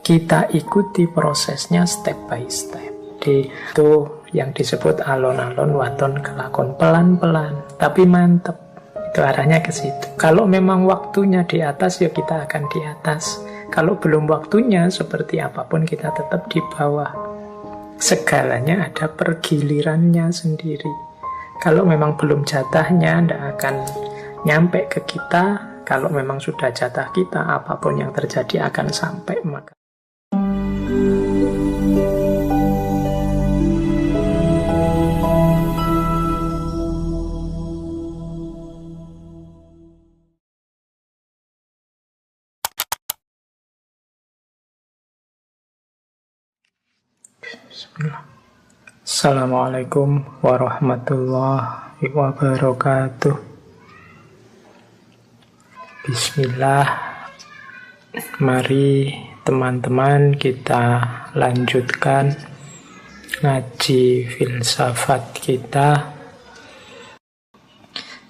kita ikuti prosesnya step by step. Itu yang disebut alon-alon waton kelakon, pelan-pelan tapi mantep. Itu arahnya ke situ. Kalau memang waktunya di atas, ya kita akan di atas. Kalau belum waktunya, seperti apapun kita tetap di bawah. Segalanya ada pergilirannya sendiri. Kalau memang belum jatahnya, tidak akan nyampe ke kita. Kalau memang sudah jatah kita, apapun yang terjadi akan sampai. Maka Assalamualaikum warahmatullahi wabarakatuh. Bismillah. Mari teman-teman kita lanjutkan ngaji filsafat kita.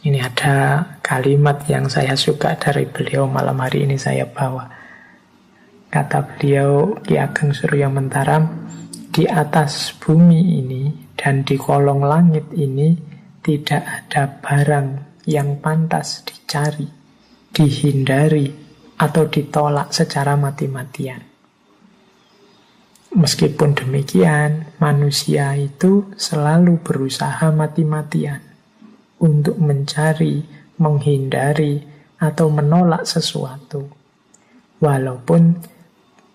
Ini ada kalimat yang saya suka dari beliau malam hari ini saya bawa. Kata beliau, Ki Ageng Surya Mentaram, di atas bumi ini dan di kolong langit ini tidak ada barang yang pantas dicari, dihindari, atau ditolak secara mati-matian. Meskipun demikian, manusia itu selalu berusaha mati-matian untuk mencari, menghindari, atau menolak sesuatu. Walaupun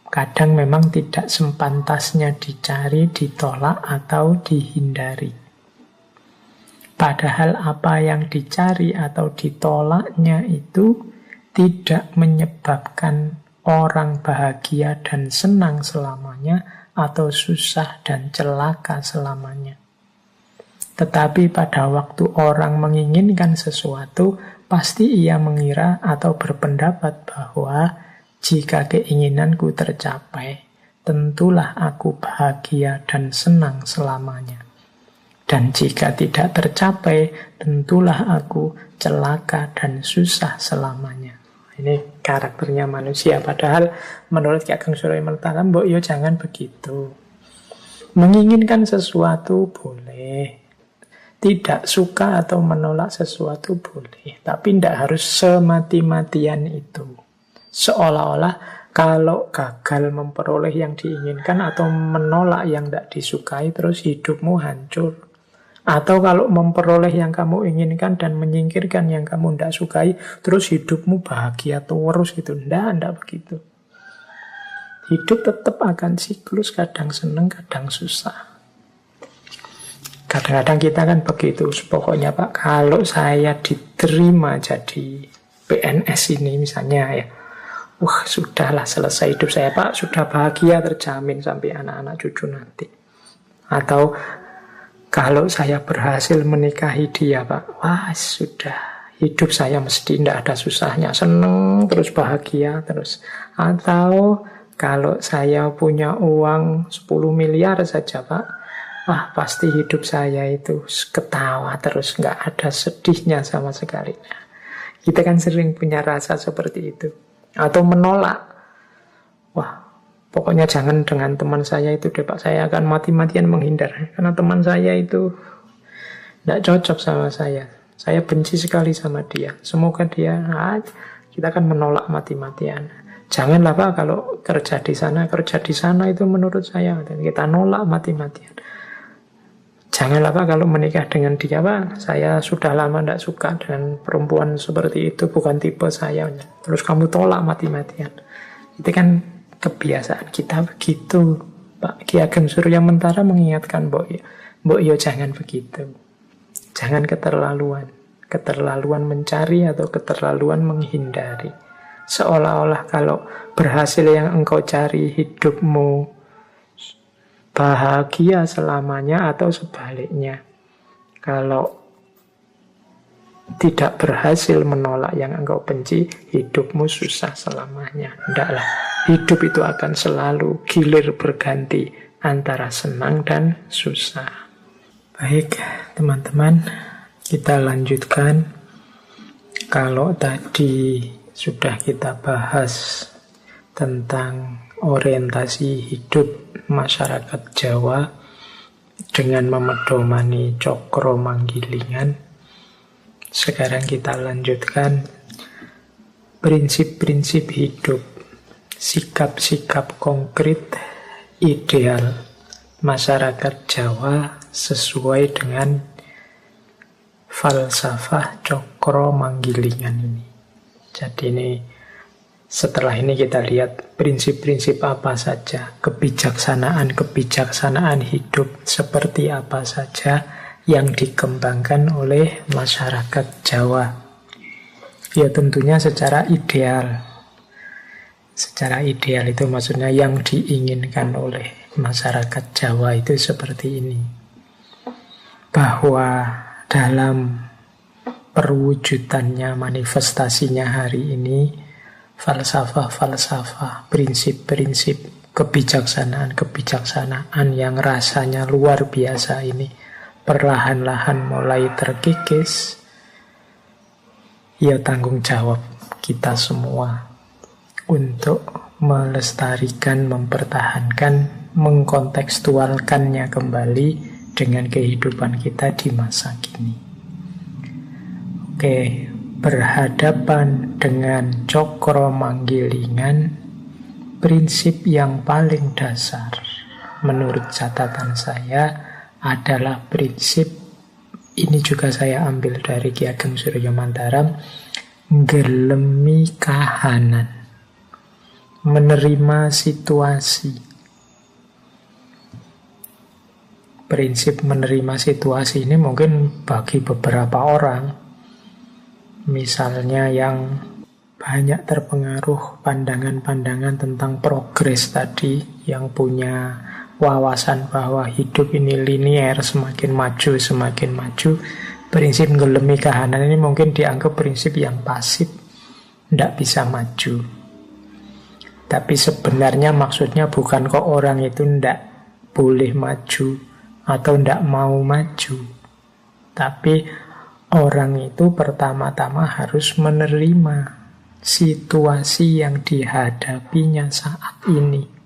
kadang memang tidak sepantasnya dicari, ditolak, atau dihindari. Padahal apa yang dicari atau ditolaknya itu tidak menyebabkan orang bahagia dan senang selamanya, atau susah dan celaka selamanya. Tetapi pada waktu orang menginginkan sesuatu, pasti ia mengira atau berpendapat bahwa jika keinginanku tercapai, tentulah aku bahagia dan senang selamanya. Dan jika tidak tercapai, tentulah aku celaka dan susah selamanya. Ini karakternya manusia. Padahal menurut Ki Ageng Surya Mentaram, mbok yo jangan begitu. Menginginkan sesuatu boleh, tidak suka atau menolak sesuatu boleh, tapi tidak harus semati-matian itu. Seolah-olah kalau gagal memperoleh yang diinginkan atau menolak yang tidak disukai, terus hidupmu hancur. Atau kalau memperoleh yang kamu inginkan dan menyingkirkan yang kamu tidak sukai, terus hidupmu bahagia terus gitu. Tidak begitu. Hidup tetap akan siklus, kadang senang, kadang susah. Kadang-kadang kita kan begitu. Pokoknya Pak, kalau saya diterima jadi PNS ini misalnya ya, wah sudahlah selesai hidup saya Pak, sudah bahagia terjamin sampai anak-anak cucu nanti. Atau kalau saya berhasil menikahi dia Pak, wah sudah hidup saya mesti tidak ada susahnya, seneng terus bahagia terus. Atau kalau saya punya uang 10 miliar saja Pak, wah pasti hidup saya itu ketawa terus, nggak ada sedihnya sama sekali. Kita kan sering punya rasa seperti itu. Atau menolak, wah pokoknya jangan dengan teman saya itu deh Pak, saya akan mati-matian menghindar karena teman saya itu tidak cocok sama saya benci sekali sama dia, semoga dia kita akan menolak mati-matian. Janganlah Pak kalau kerja di sana itu menurut saya, dan kita nolak mati-matian. Janganlah Pak kalau menikah dengan dia Pak, saya sudah lama tidak suka dengan perempuan seperti itu, bukan tipe saya. Terus kamu tolak mati-matian. Itu kan kebiasaan kita begitu Pak. Ki Ageng Surya Mentaram mengingatkan mbok yo jangan begitu. Jangan keterlaluan. Keterlaluan mencari atau keterlaluan menghindari. Seolah-olah kalau berhasil yang engkau cari, hidupmu bahagia selamanya, atau sebaliknya. Kalau tidak berhasil menolak yang engkau benci, hidupmu susah selamanya. Tidaklah. Hidup itu akan selalu gilir berganti antara senang dan susah. Baik, teman-teman, kita lanjutkan. Kalau tadi sudah kita bahas tentang orientasi hidup masyarakat Jawa dengan memedomani Cokro Manggilingan. Sekarang kita lanjutkan prinsip-prinsip hidup, sikap-sikap konkret ideal masyarakat Jawa sesuai dengan falsafah Cokro Manggilingan ini. Jadi ini setelah ini kita lihat prinsip-prinsip apa saja, kebijaksanaan hidup seperti apa saja yang dikembangkan oleh masyarakat Jawa. Ya tentunya secara ideal. Secara ideal itu maksudnya yang diinginkan oleh masyarakat Jawa itu seperti ini. Bahwa dalam perwujudannya, manifestasinya hari ini, falsafah-falsafah, prinsip-prinsip kebijaksanaan yang rasanya luar biasa ini perlahan-lahan mulai terkikis. Ya tanggung jawab kita semua untuk melestarikan, mempertahankan, mengkontekstualkannya kembali dengan kehidupan kita di masa kini. Oke, berhadapan dengan Cokro Manggilingan, prinsip yang paling dasar menurut catatan saya adalah prinsip, ini juga saya ambil dari Ki Ageng Surya Mantaram, ngelemi kahanan, menerima situasi. Prinsip menerima situasi ini mungkin bagi beberapa orang, misalnya yang banyak terpengaruh pandangan-pandangan tentang progres tadi, yang punya wawasan bahwa hidup ini linier, semakin maju, prinsip ngelemi kahanan ini mungkin dianggap prinsip yang pasif, tidak bisa maju. Tapi sebenarnya maksudnya bukan kok orang itu tidak boleh maju atau tidak mau maju, tapi orang itu pertama-tama harus menerima situasi yang dihadapinya saat ini.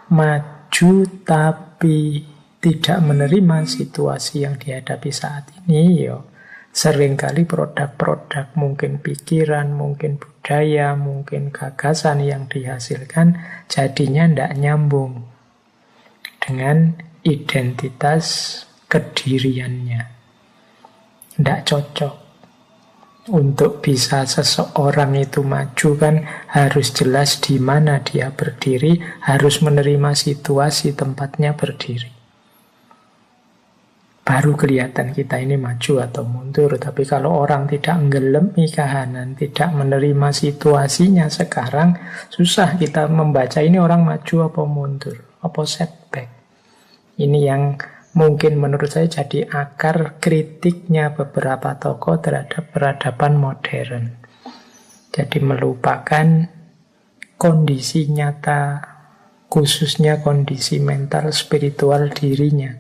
Maju tapi tidak menerima situasi yang dihadapi saat ini, seringkali produk-produk, mungkin pikiran, mungkin budaya, mungkin gagasan yang dihasilkan jadinya tidak nyambung dengan identitas kediriannya. Tidak cocok. Untuk bisa seseorang itu maju kan harus jelas di mana dia berdiri, harus menerima situasi tempatnya berdiri. Baru kelihatan kita ini maju atau mundur. Tapi kalau orang tidak nggelemi kahanan, tidak menerima situasinya sekarang, susah kita membaca ini orang maju apa mundur, apa setback. Ini yang mungkin menurut saya jadi akar kritiknya beberapa tokoh terhadap peradaban modern. Jadi melupakan kondisi nyata, khususnya kondisi mental spiritual dirinya.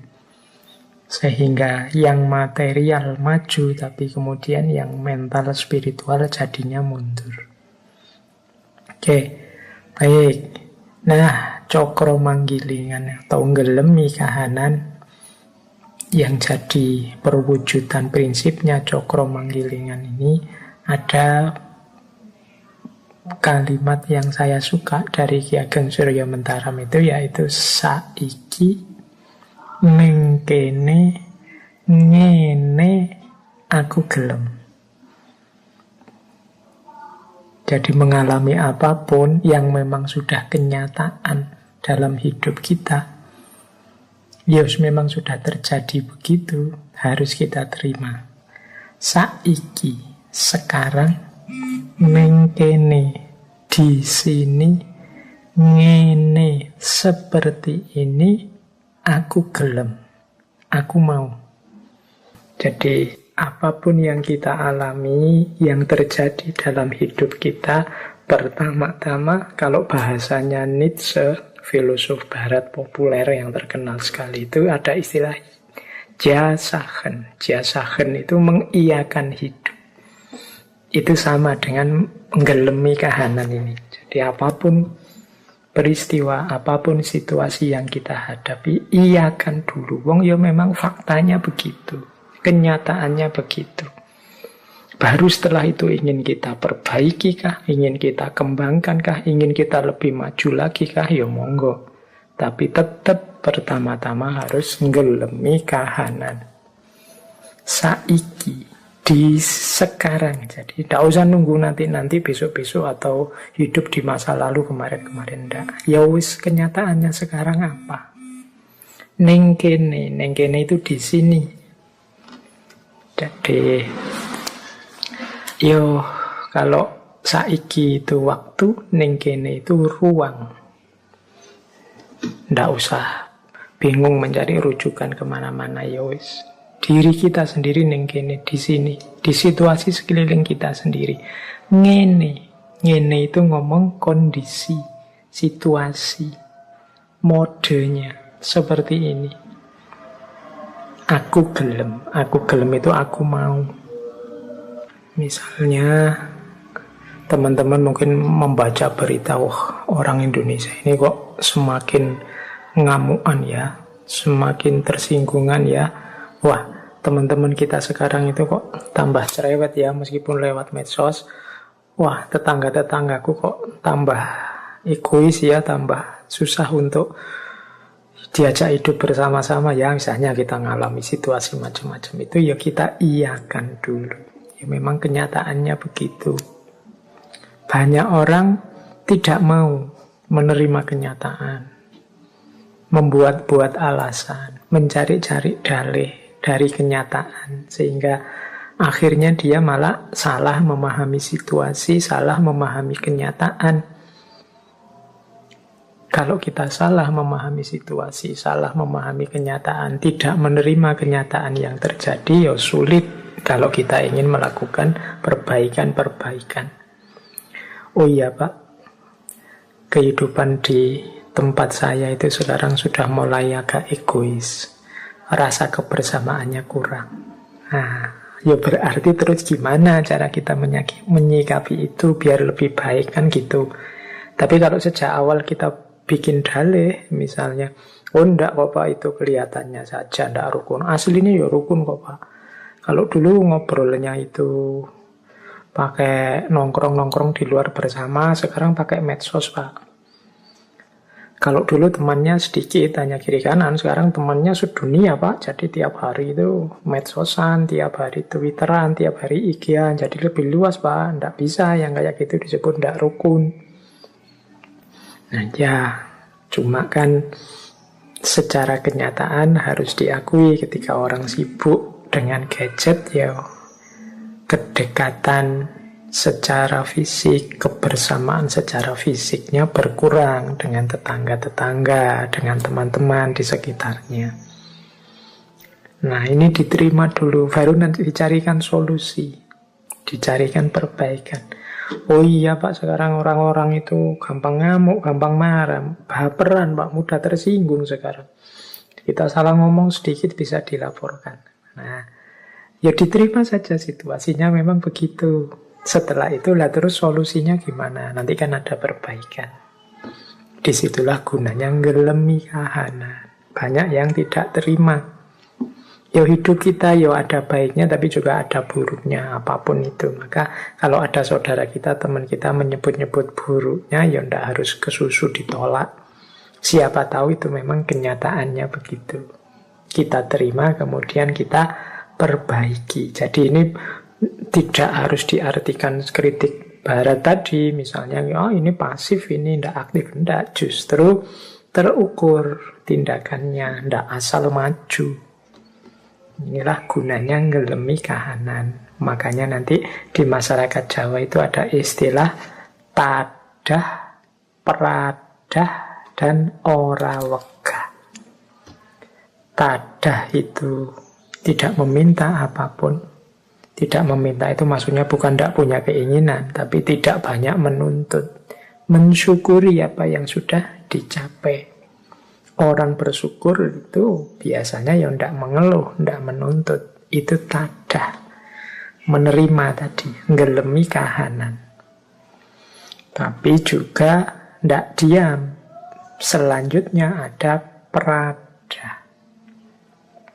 Sehingga yang material maju, tapi kemudian yang mental spiritual jadinya mundur. Oke, baik. Nah, Cokro Manggilingan atau ngelemi kahanan yang jadi perwujudan prinsipnya Cokro Manggilingan ini, ada kalimat yang saya suka dari Ki Ageng Surya Mantaram itu, yaitu saiki ning kene ngene aku gelem. Jadi mengalami apapun yang memang sudah kenyataan dalam hidup kita, memang sudah terjadi begitu, harus kita terima. Saiki, sekarang, mengkene, di sini, ngene, seperti ini, aku gelem, aku mau. Jadi apapun yang kita alami, yang terjadi dalam hidup kita, pertama-tama kalau bahasanya Nietzsche, filosof barat populer yang terkenal sekali, itu ada istilah jasachen. Jasachen itu mengiyakan hidup. Itu sama dengan menggelemi kahanan ini. Di apapun peristiwa, apapun situasi yang kita hadapi, iakan dulu. Wong ya memang faktanya begitu, kenyataannya begitu. Baru setelah itu ingin kita perbaiki kah, ingin kita kembangkan kah, ingin kita lebih maju lagi kah, ya monggo. Tapi tetap pertama-tama harus nggelemi kahanan. Saiki, di sekarang. Jadi tidak usah nunggu nanti besok-besok atau hidup di masa lalu kemarin-kemarin. Ndak. Ya wis, kenyataannya sekarang apa? Ning kene itu di sini. Jadi yo kalau saiki itu waktu, ning kene itu ruang. Ndak usah bingung mencari rujukan kemana-mana, ya wis. Diri kita sendiri ning kene, di sini, di situasi sekeliling kita sendiri. Ngene itu ngomong kondisi, situasi, modenya seperti ini. Aku gelem itu aku mau. Misalnya teman-teman mungkin membaca berita, wah orang Indonesia ini kok semakin ngamuan ya, semakin tersinggungan ya. Wah, teman-teman kita sekarang itu kok tambah cerewet ya, meskipun lewat medsos. Wah, tetangga-tetanggaku kok tambah egois ya, tambah susah untuk diajak hidup bersama-sama ya. Misalnya kita ngalami situasi macam-macam itu, ya kita iakan dulu. Ya memang kenyataannya begitu. Banyak orang tidak mau menerima kenyataan, membuat-buat alasan, mencari-cari dalih dari kenyataan, sehingga akhirnya dia malah salah memahami situasi, salah memahami kenyataan. Kalau kita salah memahami situasi, salah memahami kenyataan, tidak menerima kenyataan yang terjadi, ya sulit kalau kita ingin melakukan perbaikan-perbaikan. Oh iya Pak, kehidupan di tempat saya itu sekarang sudah mulai agak egois. Rasa kebersamaannya kurang. Nah, ya berarti terus gimana cara kita menyikapi itu biar lebih baik kan gitu. Tapi kalau sejak awal kita bikin dalih, misalnya, oh enggak kok Pak, itu kelihatannya saja enggak rukun. Aslinya ya rukun kok Pak. Kalau dulu ngobrolnya itu pakai nongkrong-nongkrong di luar bersama, sekarang pakai medsos Pak. Kalau dulu temannya sedikit, hanya kiri kanan, sekarang temannya sedunia Pak. Jadi tiap hari itu medsosan, tiap hari twitteran, tiap hari IG-an. Jadi lebih luas Pak. Nggak bisa yang kayak gitu disebut nggak rukun. Nah ya, cuma kan secara kenyataan harus diakui ketika orang sibuk dengan gadget, ya kedekatan secara fisik, kebersamaan secara fisiknya berkurang dengan tetangga-tetangga, dengan teman-teman di sekitarnya. Nah, ini diterima dulu, baru nanti dicarikan solusi, dicarikan perbaikan. Oh iya Pak, sekarang orang-orang itu gampang ngamuk, gampang marah, baperan Pak, mudah tersinggung sekarang. Kita salah ngomong sedikit bisa dilaporkan. Nah, ya diterima saja situasinya memang begitu. Setelah itulah terus solusinya gimana? Nanti kan ada perbaikan. Disitulah gunanya nggelemi kahanan. Banyak yang tidak terima. Ya hidup kita ya ada baiknya tapi juga ada buruknya, apapun itu. Maka kalau ada saudara kita, teman kita menyebut-nyebut buruknya, ya ndak harus kesusu ditolak. Siapa tahu itu memang kenyataannya begitu. Kita terima kemudian kita perbaiki. Jadi ini tidak harus diartikan kritik barat tadi, misalnya oh ini pasif, ini tidak aktif, tidak, justru terukur tindakannya, tidak asal maju. Inilah gunanya nggelemi kahanan. Makanya nanti di masyarakat Jawa itu ada istilah tadah, peradah, dan ora wegah. Tadah itu tidak meminta apapun. Tidak meminta itu maksudnya bukan tidak punya keinginan, tapi tidak banyak menuntut. Mensyukuri apa yang sudah dicapai. Orang bersyukur itu biasanya ya tidak mengeluh, tidak menuntut. Itu tadah. Menerima tadi, nggelemi kahanan. Tapi juga tidak diam. Selanjutnya ada perada.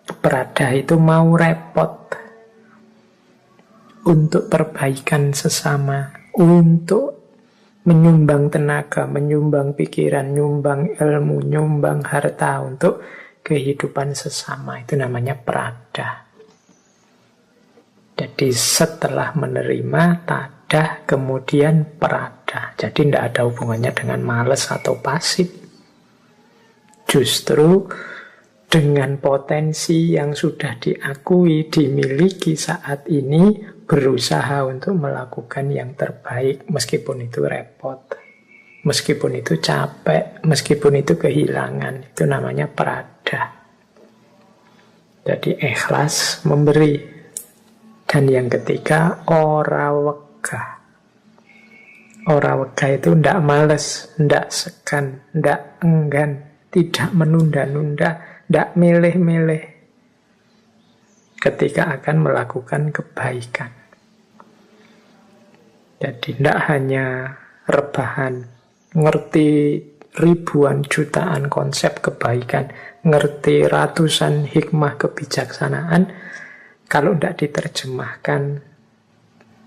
Perada itu mau repot untuk perbaikan sesama, untuk menyumbang tenaga, menyumbang pikiran, nyumbang ilmu, nyumbang harta untuk kehidupan sesama. Itu namanya perada. Jadi setelah menerima tadah, kemudian perada. Jadi tidak ada hubungannya dengan malas atau pasif. Justru dengan potensi yang sudah diakui, dimiliki saat ini, berusaha untuk melakukan yang terbaik, meskipun itu repot, meskipun itu capek, meskipun itu kehilangan. Itu namanya perada. Jadi ikhlas memberi. Dan yang ketiga, ora wegah. Ora wegah itu ndak males, ndak segan, ndak enggan, tidak menunda-nunda, ndak milih-milih ketika akan melakukan kebaikan. Jadi tidak hanya rebahan, ngerti ribuan jutaan konsep kebaikan, ngerti ratusan hikmah kebijaksanaan, kalau tidak diterjemahkan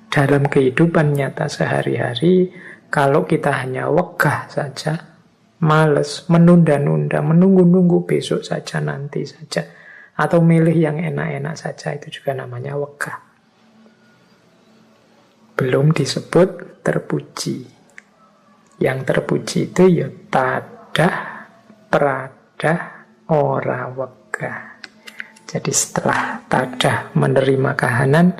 dalam kehidupan nyata sehari-hari, kalau kita hanya wegah saja, males, menunda-nunda, menunggu-nunggu besok saja, nanti saja, atau milih yang enak-enak saja, itu juga namanya wegah. Belum disebut terpuji. Yang terpuji itu ya tadah, peradah, ora wegah. Jadi setelah tadah menerima kahanan,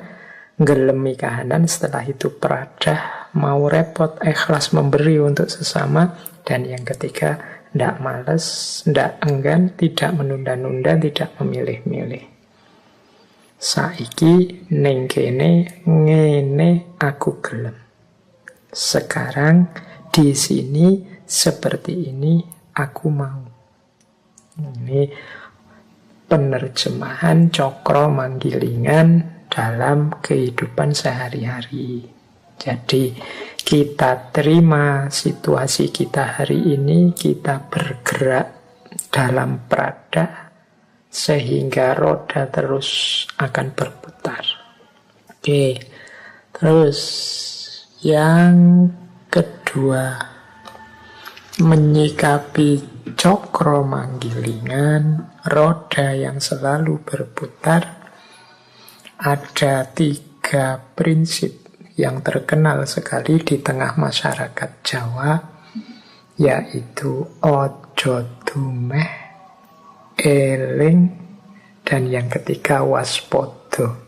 gelemi kahanan, setelah itu peradah, mau repot, ikhlas memberi untuk sesama, dan yang ketiga, tidak males, tidak enggan, tidak menunda-nunda, tidak memilih-milih. Saiki ning kene ngene aku gelem. Sekarang di sini seperti ini aku mau. Ini penerjemahan Cokro Manggilingan dalam kehidupan sehari-hari. Jadi kita terima situasi kita hari ini, kita bergerak dalam perada sehingga roda terus akan berputar. Oke, terus yang kedua, menyikapi Cokro Manggilingan, roda yang selalu berputar, ada 3 prinsip yang terkenal sekali di tengah masyarakat Jawa, yaitu ojo dumeh, eling, dan yang ketiga waspodo.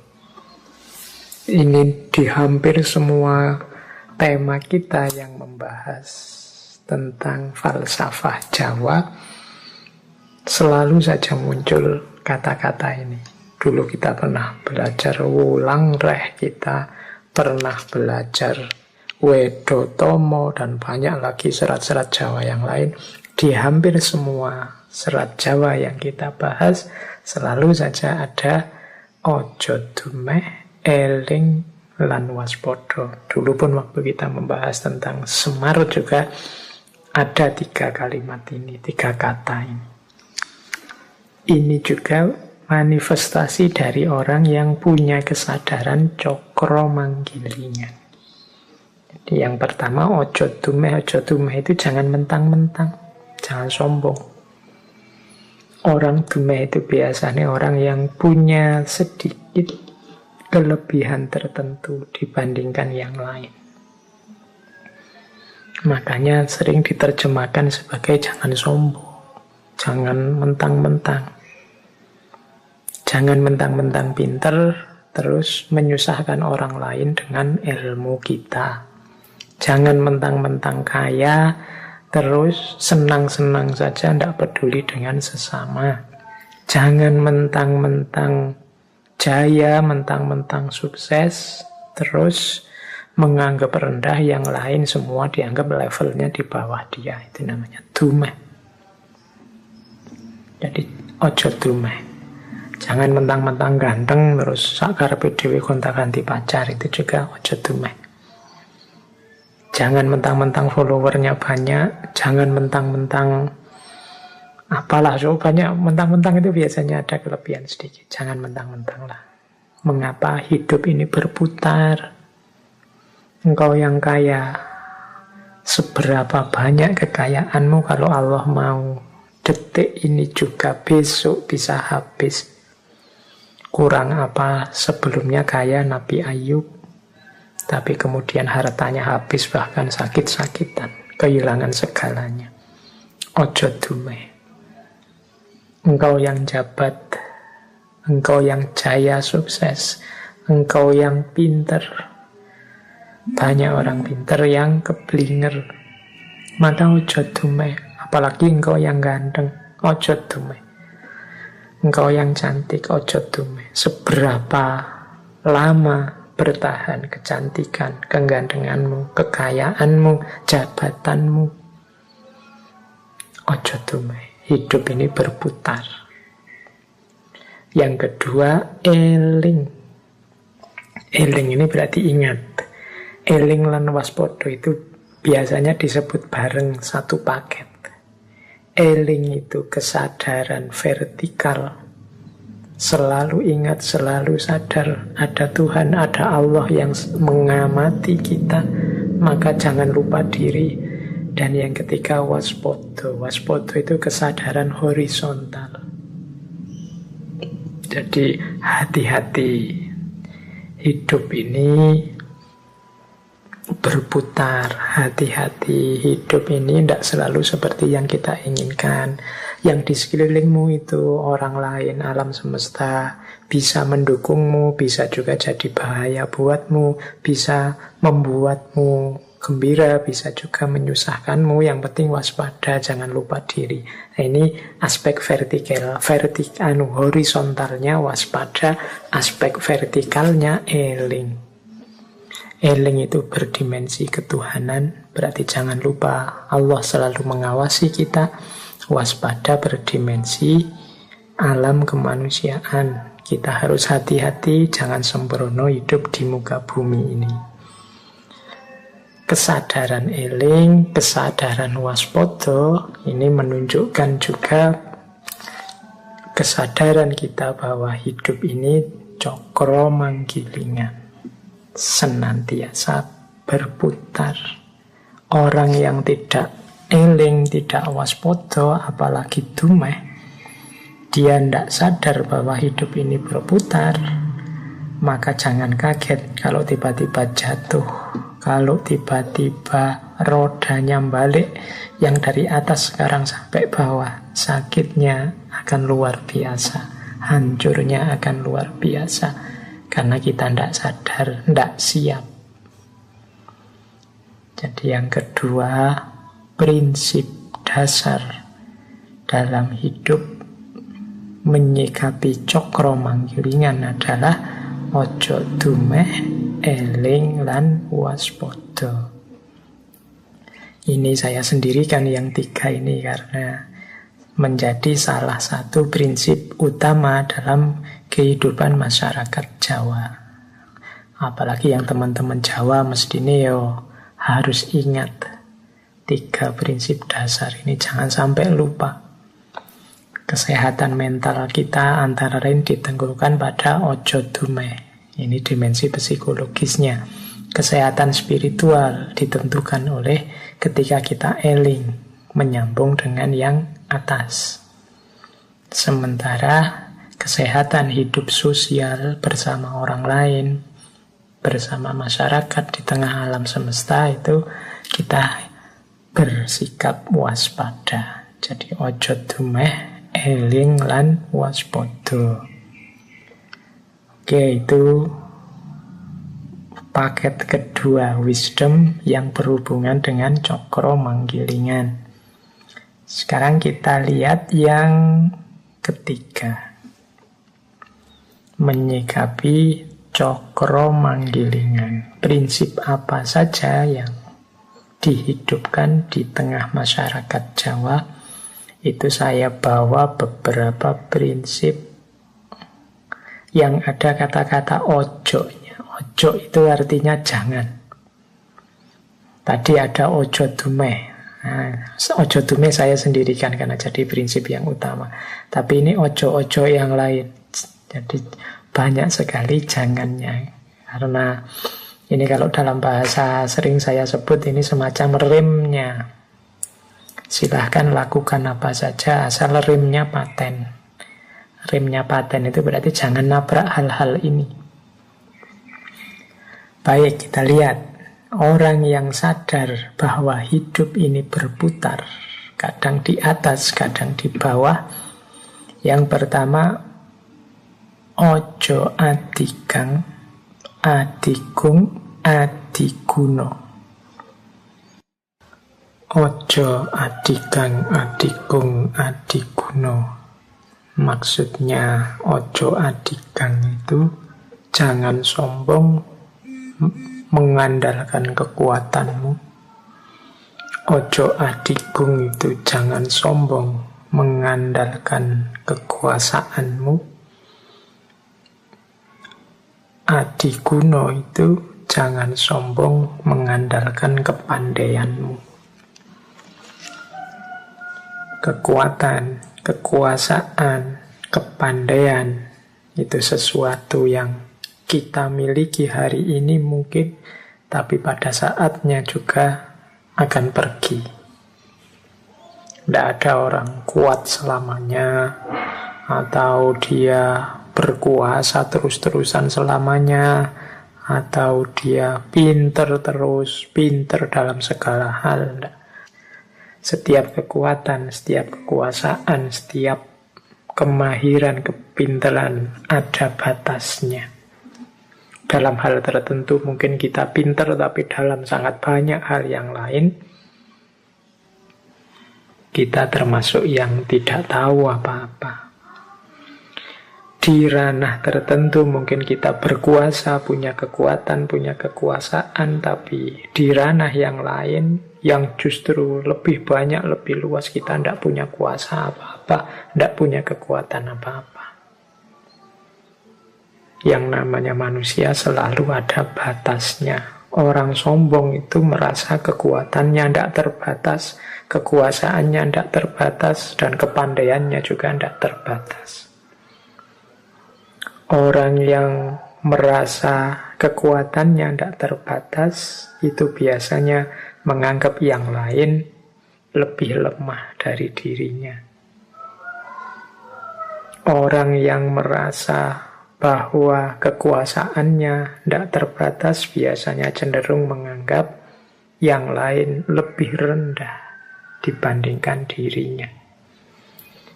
Ini di hampir semua tema kita yang membahas tentang falsafah Jawa, selalu saja muncul kata-kata ini. Dulu kita pernah belajar Wulang Reh, kita pernah belajar Wedotomo, dan banyak lagi serat-serat Jawa yang lain. Di hampir semua serat Jawa yang kita bahas, selalu saja ada ojo dumeh, eling, lan waspodo. Dulu pun waktu kita membahas tentang Semar juga ada 3 kalimat ini, 3 kata ini. Ini juga manifestasi dari orang yang punya kesadaran Cokro Manggilingan. Jadi yang pertama, ojo dumeh itu jangan mentang-mentang, jangan sombong. Orang dumeh itu biasanya orang yang punya sedikit kelebihan tertentu dibandingkan yang lain. Makanya sering diterjemahkan sebagai jangan sombong, jangan mentang-mentang. Jangan mentang-mentang pinter, terus menyusahkan orang lain dengan ilmu kita. Jangan mentang-mentang kaya, terus senang-senang saja, tidak peduli dengan sesama. Jangan mentang-mentang jaya, mentang-mentang sukses, terus menganggap rendah yang lain, semua dianggap levelnya di bawah dia. Itu namanya dumeh. Jadi ojo dumeh. Jangan mentang-mentang ganteng terus sakar PDW gonta-ganti pacar, itu juga ojo dumeh. Jangan mentang-mentang followernya banyak, jangan mentang-mentang apalah, so banyak mentang-mentang itu biasanya ada kelebihan sedikit. Jangan mentang-mentang lah. Mengapa hidup ini berputar? Engkau yang kaya, seberapa banyak kekayaanmu kalau Allah mau, detik ini juga besok bisa habis. Kurang apa sebelumnya kaya Nabi Ayub, tapi kemudian hartanya habis, bahkan sakit-sakitan, kehilangan segalanya. Ojo dume. Engkau yang jabat, engkau yang jaya sukses, engkau yang pinter. Banyak orang pinter yang keblinger. Maka ojo dume. Apalagi engkau yang ganteng, ojo dume. Engkau yang cantik, ojo dume. Seberapa lama bertahan kecantikan, kegantenganmu, kekayaanmu, jabatanmu, ojo dume. Hidup ini berputar. Yang kedua, eling. Eling ini berarti ingat. Eling lan waspada itu biasanya disebut bareng satu paket. Eling itu kesadaran vertikal. Selalu ingat, selalu sadar ada Tuhan, ada Allah yang mengamati kita. Maka jangan lupa diri. Dan yang ketiga, waspada. Waspada itu kesadaran horizontal. Jadi hati-hati. Hidup ini berputar, hati-hati. Hidup ini tidak selalu seperti yang kita inginkan. Yang di sekelilingmu itu orang lain, alam semesta, bisa mendukungmu, bisa juga jadi bahaya buatmu, bisa membuatmu gembira, bisa juga menyusahkanmu. Yang penting waspada, jangan lupa diri. Nah, ini aspek horizontalnya waspada, aspek vertikalnya eling. Eling itu berdimensi ketuhanan, berarti jangan lupa Allah selalu mengawasi kita. Waspada berdimensi alam kemanusiaan. Kita harus hati-hati, jangan sembrono hidup di muka bumi ini. Kesadaran eling, kesadaran waspada, ini menunjukkan juga kesadaran kita bahwa hidup ini cokro manggilingan, senantiasa berputar. Orang yang tidak eling, tidak waspada, apalagi dumeh, dia tidak sadar bahwa hidup ini berputar, maka jangan kaget kalau tiba-tiba jatuh, kalau tiba-tiba rodanya balik, yang dari atas sekarang sampai bawah, sakitnya akan luar biasa, hancurnya akan luar biasa, karena kita tidak sadar, tidak siap. Jadi yang kedua, prinsip dasar dalam hidup menyikapi cokro manggilingan adalah ojo dumeh, eling lan waspada. Ini saya sendirikan yang tiga ini karena menjadi salah satu prinsip utama dalam kehidupan masyarakat Jawa. Apalagi yang teman-teman Jawa mestinya harus ingat tiga prinsip dasar ini, jangan sampai lupa. Kesehatan mental kita antara lain ditentukan pada ojo dumeh. Ini dimensi psikologisnya. Kesehatan spiritual ditentukan oleh ketika kita eling, menyambung dengan yang atas. Sementara kesehatan hidup sosial bersama orang lain, bersama masyarakat di tengah alam semesta itu kita bersikap waspada. Jadi ojo dumeh, eling lan waspada. Oke, itu paket kedua, wisdom yang berhubungan dengan cokro manggilingan. Sekarang kita lihat yang ketiga, menyikapi cokro manggilingan. Prinsip apa saja yang dihidupkan di tengah masyarakat Jawa? Itu saya bawa beberapa prinsip yang ada kata-kata ojo-nya. Ojo itu artinya jangan. Tadi ada ojo dume. Nah, ojo dume saya sendirikan karena jadi prinsip yang utama. Tapi ini ojo-ojo yang lain. Jadi banyak sekali jangannya. Karena ini kalau dalam bahasa sering saya sebut ini semacam remnya. Silahkan lakukan apa saja asal remnya paten. Remnya paten itu berarti jangan nabrak hal-hal ini. Baik, kita lihat. Orang yang sadar bahwa hidup ini berputar, kadang di atas, kadang di bawah. Yang pertama, ojo adigang, adigung, adiguno. Ojo adigang, adigung, adiguno. Maksudnya ojo adigang itu jangan sombong mengandalkan kekuatanmu. Ojo adigung itu jangan sombong mengandalkan kekuasaanmu. Adiguno itu jangan sombong mengandalkan kepandaianmu. Kekuatan, kekuasaan, kepandaian itu sesuatu yang kita miliki hari ini mungkin, tapi pada saatnya juga akan pergi. Tidak ada orang kuat selamanya, atau dia berkuasa terus-terusan selamanya, atau dia pinter terus, pinter dalam segala hal. Tidak. Setiap kekuatan, setiap kekuasaan, setiap kemahiran, kepintaran ada batasnya. Dalam hal tertentu mungkin kita pintar, tapi dalam sangat banyak hal yang lain kita termasuk yang tidak tahu apa-apa. Di ranah tertentu mungkin kita berkuasa, punya kekuatan, punya kekuasaan, tapi di ranah yang lain yang justru lebih banyak, lebih luas, kita tidak punya kuasa apa-apa, tidak punya kekuatan apa-apa. Yang namanya manusia selalu ada batasnya. Orang sombong itu merasa kekuatannya tidak terbatas, kekuasaannya tidak terbatas, dan kepandaiannya juga tidak terbatas. Orang yang merasa kekuatannya tidak terbatas, itu biasanya menganggap yang lain lebih lemah dari dirinya. Orang yang merasa bahwa kekuasaannya tidak terbatas biasanya cenderung menganggap yang lain lebih rendah dibandingkan dirinya.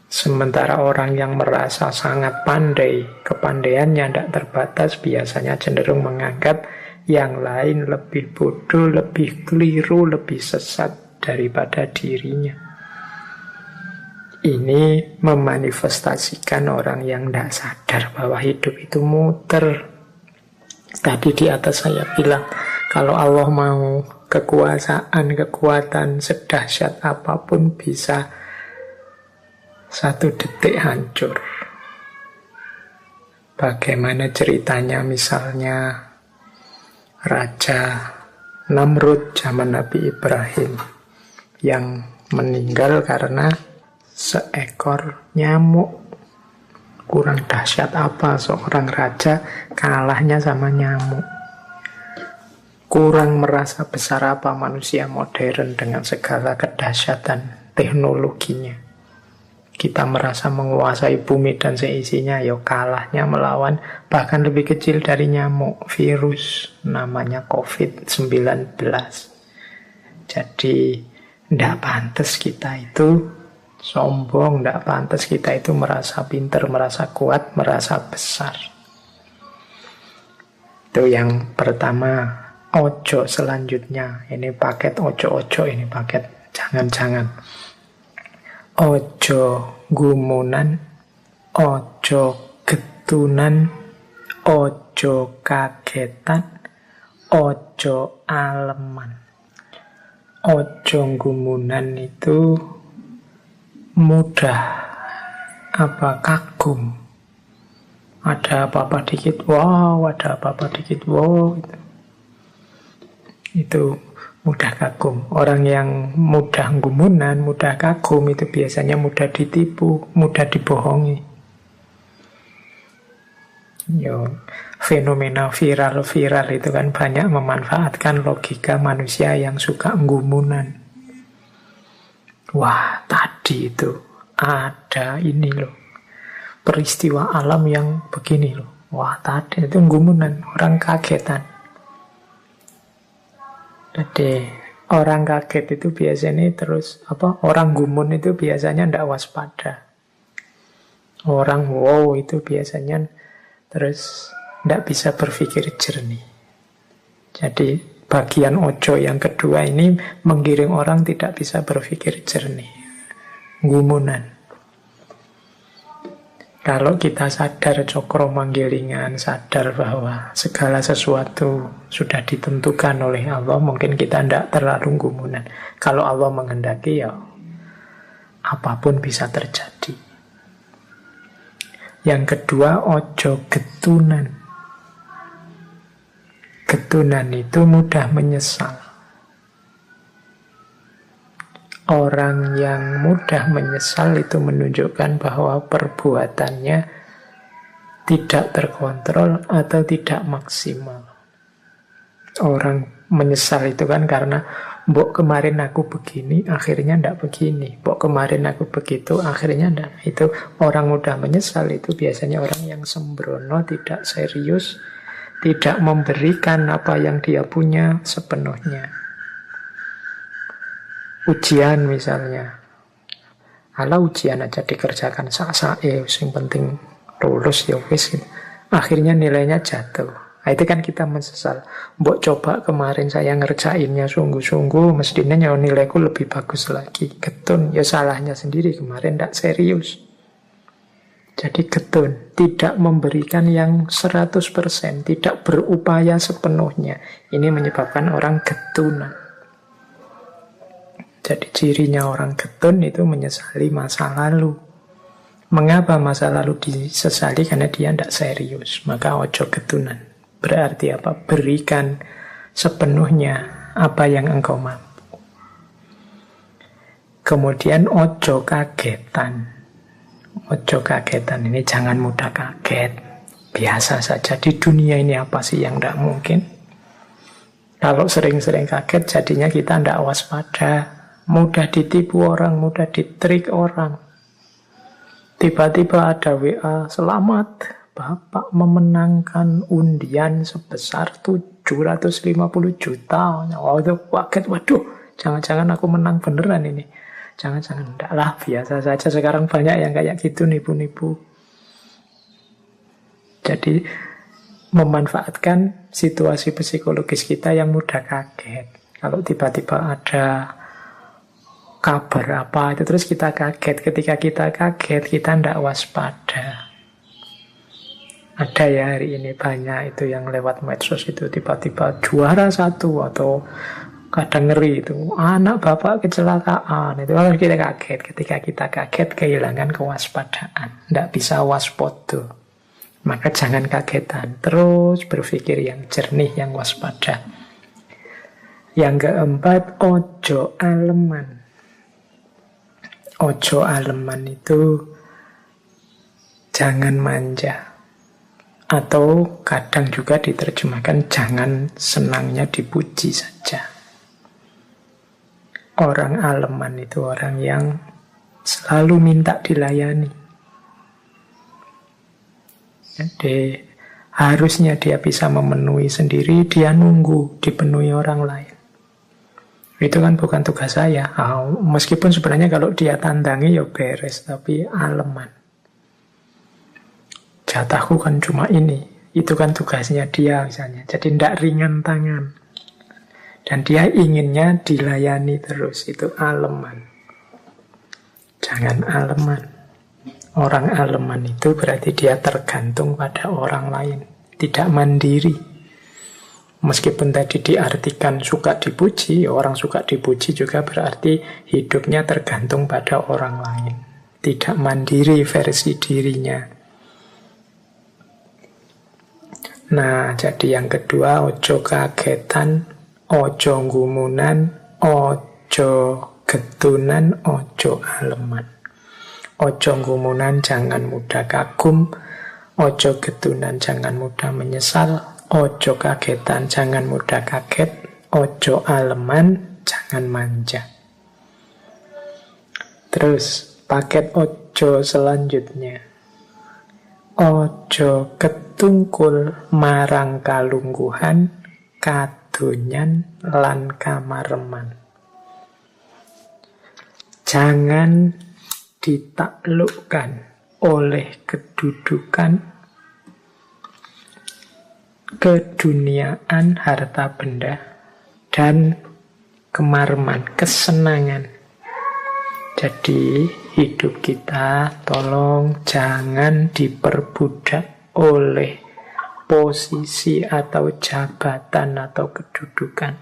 Sementara orang yang merasa sangat pandai, kepandaiannya tidak terbatas biasanya cenderung menganggap yang lain lebih bodoh, lebih keliru, lebih sesat daripada dirinya. Ini memanifestasikan orang yang tidak sadar bahwa hidup itu muter. Tadi di atas saya bilang, kalau Allah mau kekuasaan, kekuatan sedahsyat apapun bisa satu detik hancur. Bagaimana ceritanya misalnya Raja Namrud zaman Nabi Ibrahim yang meninggal karena seekor nyamuk. Kurang dahsyat apa seorang raja kalahnya sama nyamuk? Kurang merasa besar apa manusia modern dengan segala kedahsyatan teknologinya? Kita merasa menguasai bumi dan seisinya, ya kalahnya melawan bahkan lebih kecil dari nyamuk, virus namanya COVID-19. Jadi tidak pantas kita itu sombong, tidak pantas kita itu merasa pintar, merasa kuat, merasa besar. Itu yang pertama. Ojo selanjutnya. Ini paket ojo-ojo, ini paket jangan-jangan. Ojo gumunan, ojo getunan, ojo kagetan, ojo aleman. Ojo gumunan itu mudah kagum. Ada apa-apa dikit, wow, ada apa-apa dikit, wow. Itu Mudah kagum. Orang yang mudah gumunan, mudah kagum itu biasanya mudah ditipu, mudah dibohongi. Yo, fenomena viral itu kan banyak memanfaatkan logika manusia yang suka gumunan. Wah, tadi itu ada ini loh, peristiwa alam yang begini loh. Wah, tadi itu gumunan, orang kagetan. Jadi orang kaget itu biasanya terus orang gumun itu biasanya tidak waspada. Orang wow itu biasanya terus tidak bisa berpikir jernih. Jadi bagian ojo yang kedua ini menggiring orang tidak bisa berpikir jernih. Gumunan. Kalau kita sadar cokro manggilingan, sadar bahwa segala sesuatu sudah ditentukan oleh Allah, mungkin kita tidak terlalu gumunan. Kalau Allah menghendaki, ya apapun bisa terjadi. Yang kedua, ojo getunan. Getunan itu mudah menyesal. Orang yang mudah menyesal itu menunjukkan bahwa perbuatannya tidak terkontrol atau tidak maksimal. Orang menyesal itu kan karena mbok kemarin aku begini, akhirnya ndak begini. Mbok kemarin aku begitu, akhirnya ndak. Itu orang mudah menyesal itu biasanya orang yang sembrono, tidak serius, tidak memberikan apa yang dia punya sepenuhnya. Ujian misalnya, ala ujian aja dikerjakan sak-sae, yang penting lulus ya wis. Akhirnya nilainya jatuh. Nah, itu kan kita menyesal. Mbok coba kemarin saya ngerjainnya sungguh-sungguh, mestinya nilaiku lebih bagus lagi. Getun, ya salahnya sendiri kemarin tidak serius. Jadi getun, tidak memberikan yang 100%, tidak berupaya sepenuhnya. Ini menyebabkan orang getunan. Jadi cirinya orang getun itu menyesali masa lalu. Mengapa masa lalu disesali? Karena dia tidak serius. Maka ojo getunan. Berarti apa? Berikan sepenuhnya apa yang engkau mampu. Kemudian ojo kagetan. Ojo kagetan ini jangan mudah kaget. Biasa saja. Di dunia ini apa sih yang tidak mungkin? Kalau sering-sering kaget jadinya kita tidak waspada. Mudah ditipu orang, mudah ditrik orang. Tiba-tiba ada WA, selamat, Bapak memenangkan undian sebesar 750 juta. Oh, itu kaget, waduh, jangan-jangan aku menang beneran ini. Jangan-jangan, enggak lah, biasa saja. Sekarang banyak yang kayak gitu, nipu-nipu. Jadi, memanfaatkan situasi psikologis kita yang mudah kaget. Kalau tiba-tiba ada kabar apa itu terus kita kaget. Ketika kita kaget, kita tidak waspada. Ada ya hari ini banyak itu yang lewat medsos itu tiba-tiba juara 1 atau kadang ngeri itu anak bapak kecelakaan. Itu harus kita kaget. Ketika kita kaget kehilangan kewaspadaan, tidak bisa waspada. Maka jangan kagetan, terus berpikir yang jernih, yang waspada. Yang keempat, ojo aleman. Ojo aleman itu jangan manja. Atau kadang juga diterjemahkan jangan senangnya dipuji saja. Orang aleman itu orang yang selalu minta dilayani. Jadi harusnya dia bisa memenuhi sendiri, dia nunggu dipenuhi orang lain. Itu kan bukan tugas saya. Meskipun sebenarnya kalau dia tandangi ya beres, tapi aleman. Jatahku kan cuma ini. Itu kan tugasnya dia misalnya. Jadi tidak ringan tangan. Dan dia inginnya dilayani terus. Itu aleman. Jangan aleman. Orang aleman itu berarti dia tergantung pada orang lain. Tidak mandiri. Meskipun tadi diartikan suka dipuji, orang suka dipuji juga berarti hidupnya tergantung pada orang lain. Tidak mandiri versi dirinya. Nah, jadi yang kedua, ojo kagetan, ojo gumunan, ojo getunan, ojo aleman. Ojo gumunan, jangan mudah kagum. Ojo getunan, jangan mudah menyesal. Ojo kagetan, jangan mudah kaget. Ojo aleman, jangan manja. Terus paket ojo selanjutnya. Ojo ketungkul marang kalungguhan, kadonyan lan kamareman. Jangan ditaklukkan oleh kedudukan, keduniaan, harta benda, dan kemareman, kesenangan. Jadi hidup kita tolong jangan diperbudak oleh posisi atau jabatan atau kedudukan.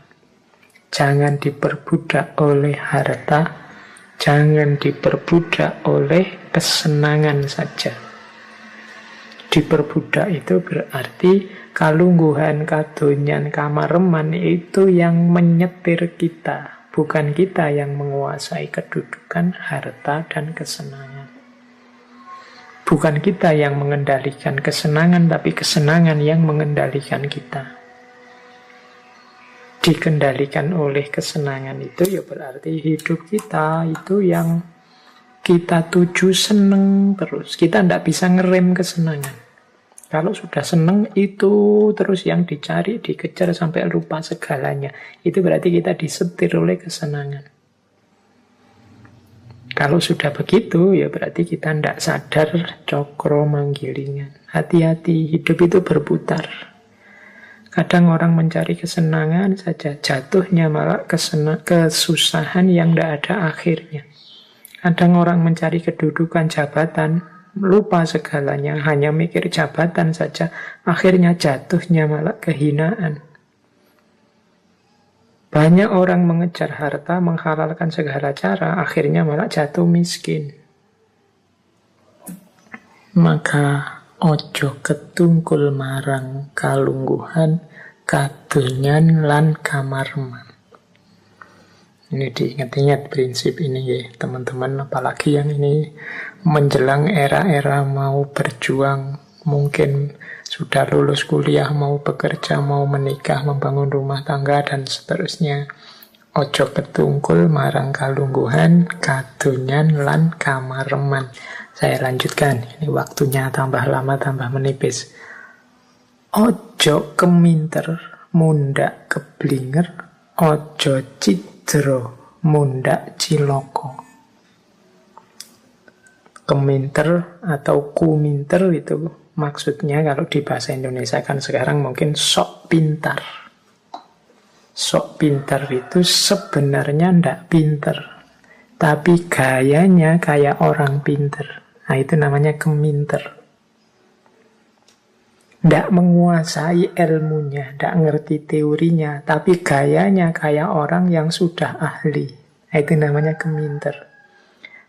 Jangan diperbudak oleh harta, jangan diperbudak oleh kesenangan saja. Diperbudak itu berarti kalungguhan, kadonyan, kamareman itu yang menyetir kita, bukan kita yang menguasai kedudukan, harta, dan kesenangan. Bukan kita yang mengendalikan kesenangan, tapi kesenangan yang mengendalikan kita. Dikendalikan oleh kesenangan itu ya berarti hidup kita itu yang kita tuju seneng terus. Kita tidak bisa ngerem kesenangan. Kalau sudah seneng itu terus yang dicari, dikejar sampai lupa segalanya. Itu berarti kita disetir oleh kesenangan. Kalau sudah begitu ya berarti kita tidak sadar cokro manggilingan. Hati-hati, hidup itu berputar. Kadang orang mencari kesenangan saja, jatuhnya malah kesusahan yang tidak ada akhirnya. Kadang orang mencari kedudukan, jabatan, lupa segalanya, hanya mikir jabatan saja, akhirnya jatuhnya malah kehinaan. Banyak orang mengejar harta, menghalalkan segala cara, akhirnya malah jatuh miskin. Maka ojo ketungkul marang kalungguhan, kadonyan lan kamareman. Ini diingat-ingat prinsip ini ya teman-teman, apalagi yang ini menjelang era-era mau berjuang, mungkin sudah lulus kuliah, mau bekerja, mau menikah, membangun rumah tangga, dan seterusnya. Ojo ketungkul marang kalungguhan, kadonyan lan kamareman. Saya lanjutkan, ini waktunya tambah lama, tambah menipis. Ojo keminter, mundak keblinger, ojo cidro, mundak ciloko. Keminter atau kuminter itu maksudnya kalau di bahasa Indonesia kan sekarang mungkin sok pintar. Sok pintar itu sebenarnya ndak pinter, tapi gayanya kayak orang pinter. Nah itu namanya keminter. Ndak menguasai ilmunya, ndak ngerti teorinya, tapi gayanya kayak orang yang sudah ahli. Nah itu namanya keminter.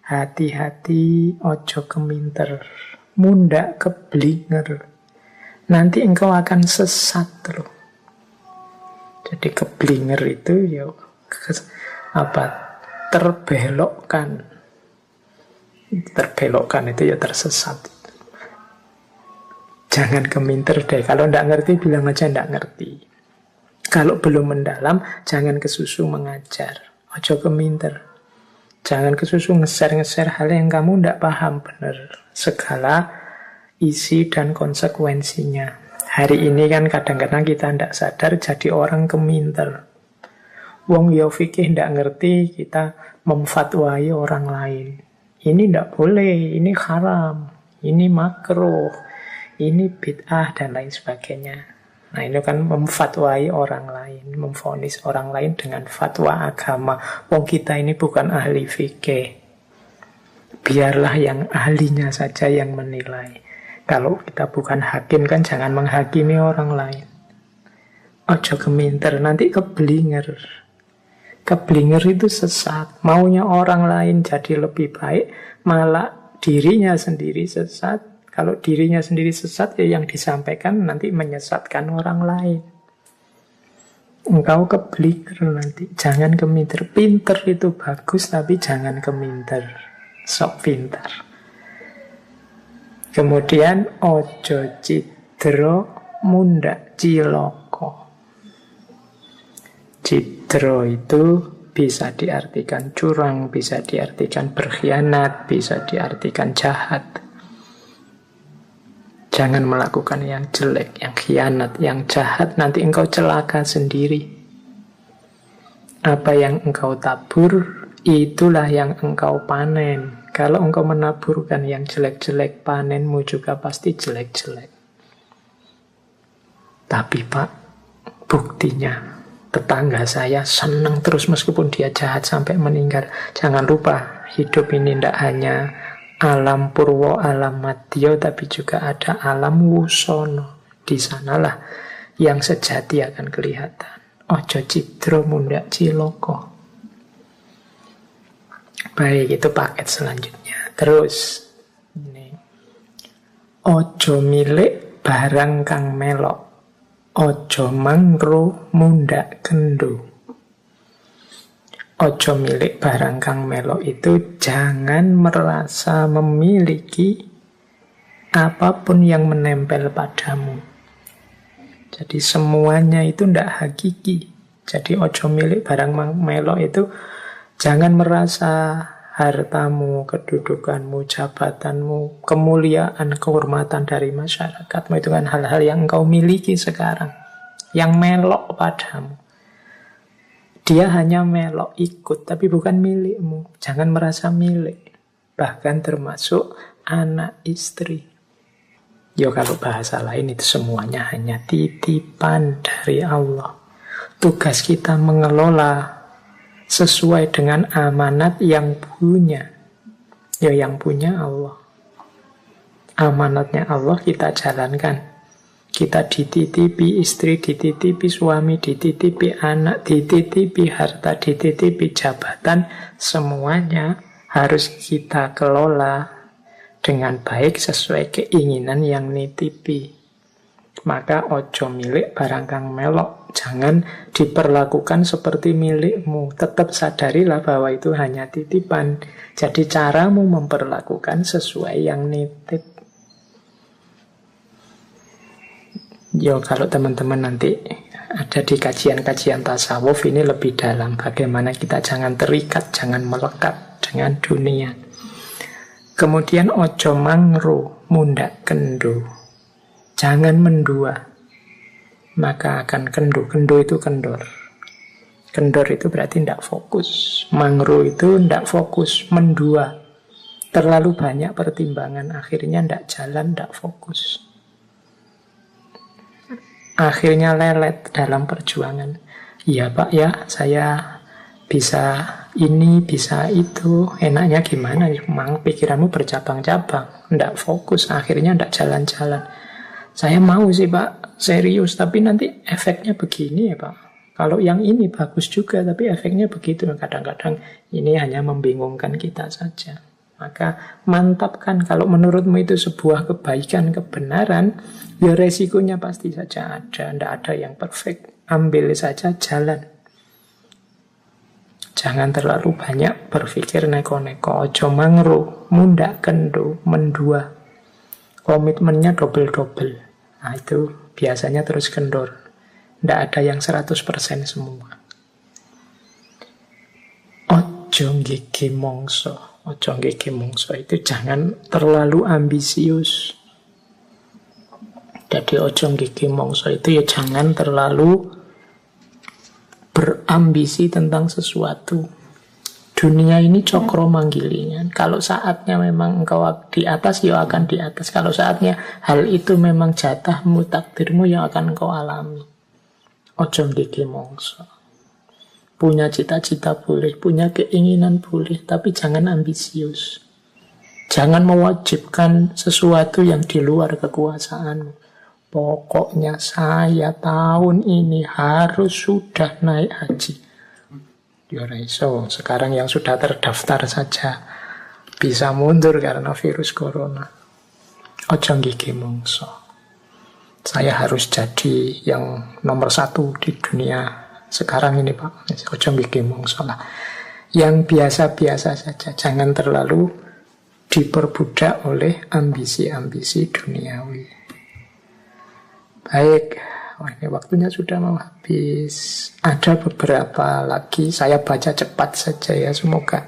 Hati-hati, ojo keminter, mundak keblinger. Nanti engkau akan sesat loh. Jadi keblinger itu ya terbelokkan. Terbelokkan itu ya tersesat. Jangan keminter deh. Kalau ndak ngerti bilang aja ndak ngerti. Kalau belum mendalam jangan kesusu mengajar. Ojo keminter. Jangan kesusu ngeser-ngeser hal yang kamu ndak paham benar. Segala isi dan konsekuensinya. Hari ini kan kadang-kadang kita ndak sadar jadi orang keminter. Wong yo fikih ndak ngerti, kita memfatwai orang lain. Ini ndak boleh, ini haram, ini makruh, ini bid'ah, dan lain sebagainya. Nah ini kan memfatwai orang lain, memvonis orang lain dengan fatwa agama. Wong kita ini bukan ahli fikih. Biarlah yang ahlinya saja yang menilai. Kalau kita bukan hakim kan jangan menghakimi orang lain. Ojo keminter, nanti keblinger. Keblinger itu sesat. Maunya orang lain jadi lebih baik, malah dirinya sendiri sesat. Kalau dirinya sendiri sesat, ya yang disampaikan nanti menyesatkan orang lain. engkau keblinger nanti. Jangan keminter. Pinter itu bagus, tapi jangan keminter. Sok pintar. Kemudian ojo cidro mundak ciloko. Cidro itu bisa diartikan curang, bisa diartikan berkhianat, bisa diartikan jahat. Jangan melakukan yang jelek, yang khianat, yang jahat. Nanti engkau celaka sendiri. Apa yang engkau tabur, itulah yang engkau panen. Kalau engkau menaburkan yang jelek-jelek, panenmu juga pasti jelek-jelek. Tapi Pak, buktinya tetangga saya senang terus meskipun dia jahat sampai meninggal. Jangan lupa, hidup ini tidak hanya alam purwo, alam madya, tapi juga ada alam wusono. Di sanalah yang sejati akan kelihatan. Ojo cidro mundak ciloko. Baik, itu paket selanjutnya. Terus ini. Ojo milik barang kang melok. Ojo mangro mundak kendo. Ojo milik barang kang melok itu jangan merasa memiliki apapun yang menempel padamu. Jadi semuanya itu tidak hakiki. Jadi ojo milik barang melok itu jangan merasa hartamu, kedudukanmu, jabatanmu, kemuliaan, kehormatan dari masyarakatmu itu kan hal-hal yang engkau miliki sekarang, yang melok padamu. Dia hanya melok ikut, tapi bukan milikmu. Jangan merasa milik. Bahkan termasuk anak istri. Yo kalau bahasa lain itu semuanya hanya titipan dari Allah. Tugas kita mengelola sesuai dengan amanat yang punya. Ya yang punya Allah. Amanatnya Allah kita jalankan. Kita dititipi istri, dititipi suami, dititipi anak, dititipi harta, dititipi jabatan. Semuanya harus kita kelola dengan baik sesuai keinginan yang nitipi. Maka ojo milik barang kang melok. Jangan diperlakukan seperti milikmu. Tetap sadarilah bahwa itu hanya titipan. Jadi caramu memperlakukan sesuai yang nitip. Yo kalau teman-teman nanti ada di kajian-kajian tasawuf ini lebih dalam. Bagaimana kita jangan terikat, jangan melekat dengan dunia. Kemudian ojo mangro mundak kendo. Jangan mendua. Maka akan kendo. Kendo itu kendor. Kendor itu berarti tidak fokus. Mangro itu tidak fokus, mendua. Terlalu banyak pertimbangan. Akhirnya tidak jalan, tidak fokus. Akhirnya lelet dalam perjuangan. Iya Pak ya, saya bisa ini, bisa itu. Enaknya gimana? Memang pikiranmu bercabang-cabang. Tidak fokus, akhirnya tidak jalan-jalan. Saya mau sih Pak, serius. Tapi nanti efeknya begini ya Pak. Kalau yang ini bagus juga, tapi efeknya begitu. Kadang-kadang ini hanya membingungkan kita saja. Maka mantapkan kalau menurutmu itu sebuah kebaikan, kebenaran, ya resikonya pasti saja ada. Tidak ada yang perfect. Ambil saja jalan. Jangan terlalu banyak berpikir neko-neko. Ojo mangro, mundak kendo, mendua. Komitmennya double-double. Nah itu biasanya terus kendor. Tidak ada yang 100% semua. Ojo gigi mongso. Ojo gigi mongso itu jangan terlalu ambisius. Jadi ojo gigi mongso itu ya jangan terlalu berambisi tentang sesuatu. Dunia ini cokro manggilinya. Kalau saatnya memang engkau di atas, ya akan di atas. Kalau saatnya hal itu memang jatahmu, takdirmu, yang akan engkau alami. Ojo gigi mongso. Punya cita-cita boleh, punya keinginan boleh, tapi jangan ambisius. Jangan mewajibkan sesuatu yang di luar kekuasaanmu. Pokoknya saya tahun ini harus sudah naik haji. So, sekarang yang sudah terdaftar saja bisa mundur karena virus corona. Ojo gigi mongso. Saya harus jadi yang nomor 1 di dunia sekarang ini Pak, ojo bikin mongso lah. Yang biasa-biasa saja, jangan terlalu diperbudak oleh ambisi-ambisi duniawi. Baik, ini waktunya sudah mau habis. Ada beberapa lagi, saya baca cepat saja ya, semoga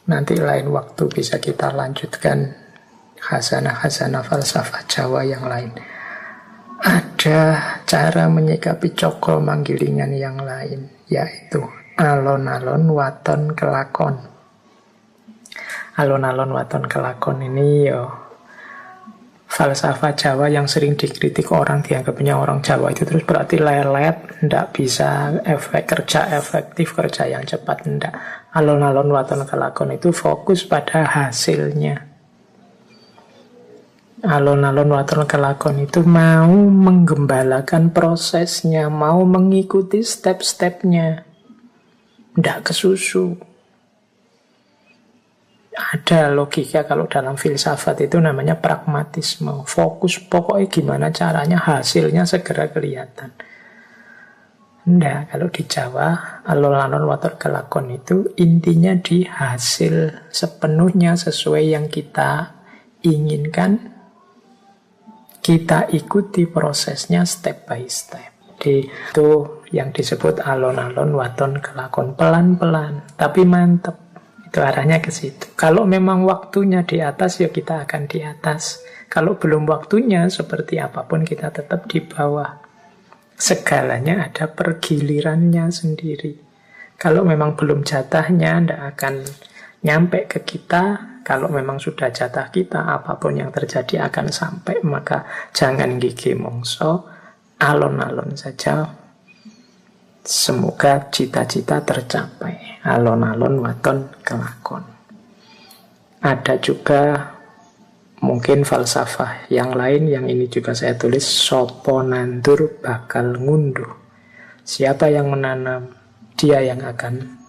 nanti lain waktu bisa kita lanjutkan khazanah-khazanah falsafah Jawa yang lain. Ada cara menyikapi cokro manggilingan yang lain, yaitu alon-alon waton kelakon. Alon-alon waton kelakon ini falsafah Jawa yang sering dikritik orang, dianggapnya orang Jawa itu terus berarti lelet, ndak bisa kerja efektif, kerja yang cepat, ndak. Alon-alon waton kelakon itu fokus pada hasilnya. Alon-alon waton kelakon itu mau menggembalakan prosesnya, mau mengikuti step-stepnya, ndak kesusu. Ada logika kalau dalam filsafat itu namanya pragmatisme. Fokus pokoknya gimana caranya hasilnya segera kelihatan. Ndak, kalau di Jawa alon-alon waton kelakon itu intinya di hasil sepenuhnya sesuai yang kita inginkan. Kita ikuti prosesnya step by step. Jadi itu yang disebut alon-alon waton kelakon, pelan-pelan tapi mantep. Itu arahnya ke situ. Kalau memang waktunya di atas, ya kita akan di atas. Kalau belum waktunya, seperti apapun kita tetap di bawah. Segalanya ada pergilirannya sendiri. Kalau memang belum jatahnya, tidak akan nyampe ke kita. Kalau memang sudah jatah kita, apapun yang terjadi akan sampai. Maka jangan gigi mongso, alon-alon saja. Semoga cita-cita tercapai. Alon-alon waton kelakon. Ada juga mungkin falsafah yang lain, yang ini juga saya tulis, sopo nandur bakal ngunduh. Siapa yang menanam, dia yang akan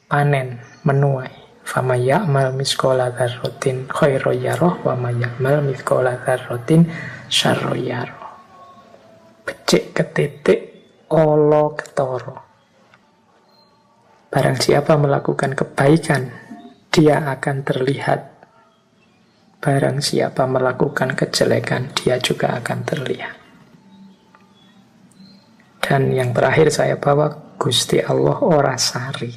panen, menuai. Fama ya'mal miskola dzarratin khairan yarah wa ma ya'mal miskola dzarratin syarran yarah. Becik ketitik olo ketoro. Barang siapa melakukan kebaikan, dia akan terlihat. Barang siapa melakukan kejelekan, dia juga akan terlihat. Dan yang terakhir saya bawa, Gusti Allah ora sari.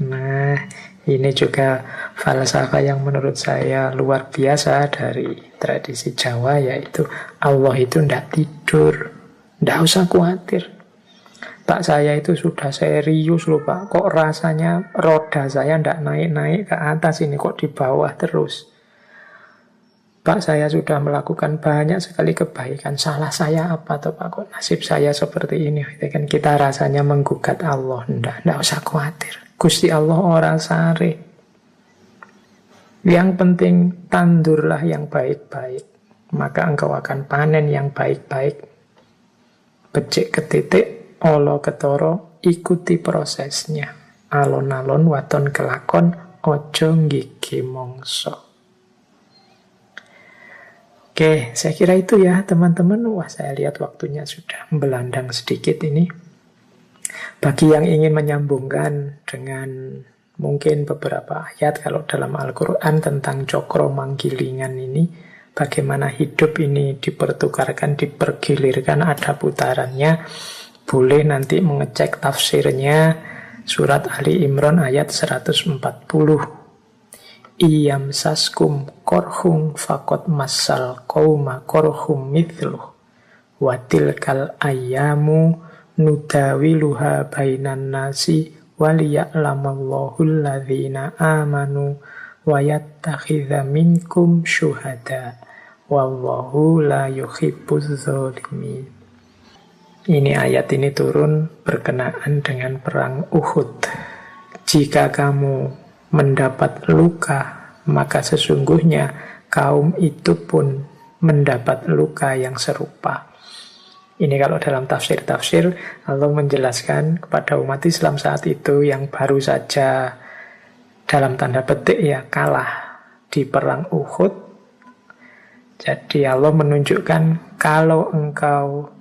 Nah, ini juga falsafah yang menurut saya luar biasa dari tradisi Jawa, yaitu Allah itu tidak tidur. Tidak usah khawatir. Pak, saya itu sudah serius loh Pak. Kok rasanya roda saya tidak naik-naik ke atas ini, kok di bawah terus. Pak, saya sudah melakukan banyak sekali kebaikan. Salah saya apa tuh Pak? Kok nasib saya seperti ini? Itu kan kita rasanya menggugat Allah. Tidak usah khawatir. Gusti Allah ora sare. Yang penting tandurlah yang baik-baik, maka engkau akan panen yang baik-baik. Becik ketitik, olo ketoro, ikuti prosesnya. Alon-alon waton kelakon, ojo gigi mongso. Oke, saya kira itu ya teman-teman. Wah, saya lihat waktunya sudah belandang sedikit ini. Bagi yang ingin menyambungkan dengan mungkin beberapa ayat kalau dalam Al-Quran tentang cokro manggilingan ini, bagaimana hidup ini dipertukarkan, dipergilirkan, ada putarannya, boleh nanti mengecek tafsirnya surat Ali Imran ayat 140. Iyam saskum korhum fakot masal qauma korhum mithluh watilkal ayyamu nudawiluha bainan nasi waliya'lamallahu alladhina amanu wa yattakhidha minkum syuhada wallahu la yuhibbuz zalimin. Ini ayat ini turun berkenaan dengan perang Uhud. Jika kamu mendapat luka, maka sesungguhnya kaum itu pun mendapat luka yang serupa. Ini kalau dalam tafsir-tafsir, Allah menjelaskan kepada umat Islam saat itu yang baru saja dalam tanda petik ya kalah di perang Uhud. Jadi Allah menunjukkan kalau engkau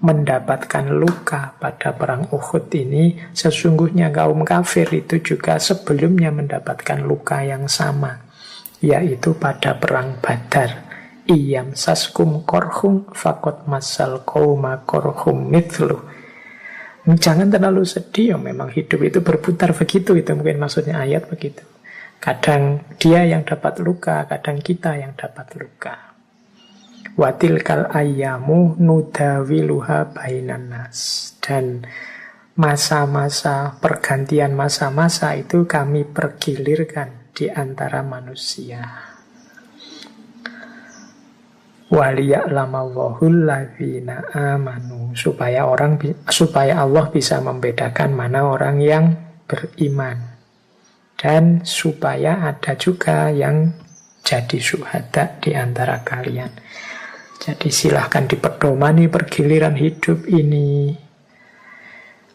mendapatkan luka pada perang Uhud ini, sesungguhnya kaum kafir itu juga sebelumnya mendapatkan luka yang sama, yaitu pada perang Badar. Iyam saskum korhum fakot masal qauma korhum mithlu. Jangan terlalu sedih, memang hidup itu berputar begitu, itu mungkin maksudnya ayat begitu. Kadang dia yang dapat luka, kadang kita yang dapat luka. Watilkal ayyamu nudawiluha bainan nas. Dan masa-masa, pergantian masa-masa itu kami pergilirkan di antara manusia. Waliya'lamallahul ladzina amanu, supaya Allah bisa membedakan mana orang yang beriman, dan supaya ada juga yang jadi syuhada di antara kalian. Jadi silahkan dipedomani pergiliran hidup ini.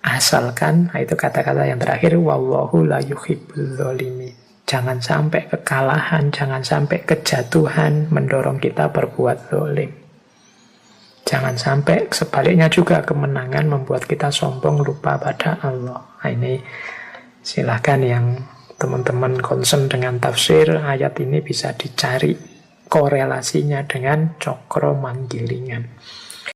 Asalkan, itu kata-kata yang terakhir, wallahu la yuhibbul dzalimin. Jangan sampai kekalahan, jangan sampai kejatuhan mendorong kita berbuat zalim. Jangan sampai sebaliknya juga kemenangan membuat kita sombong, lupa pada Allah. Nah, ini silahkan yang teman-teman concern dengan tafsir ayat ini bisa dicari korelasinya dengan cokro manggilingan.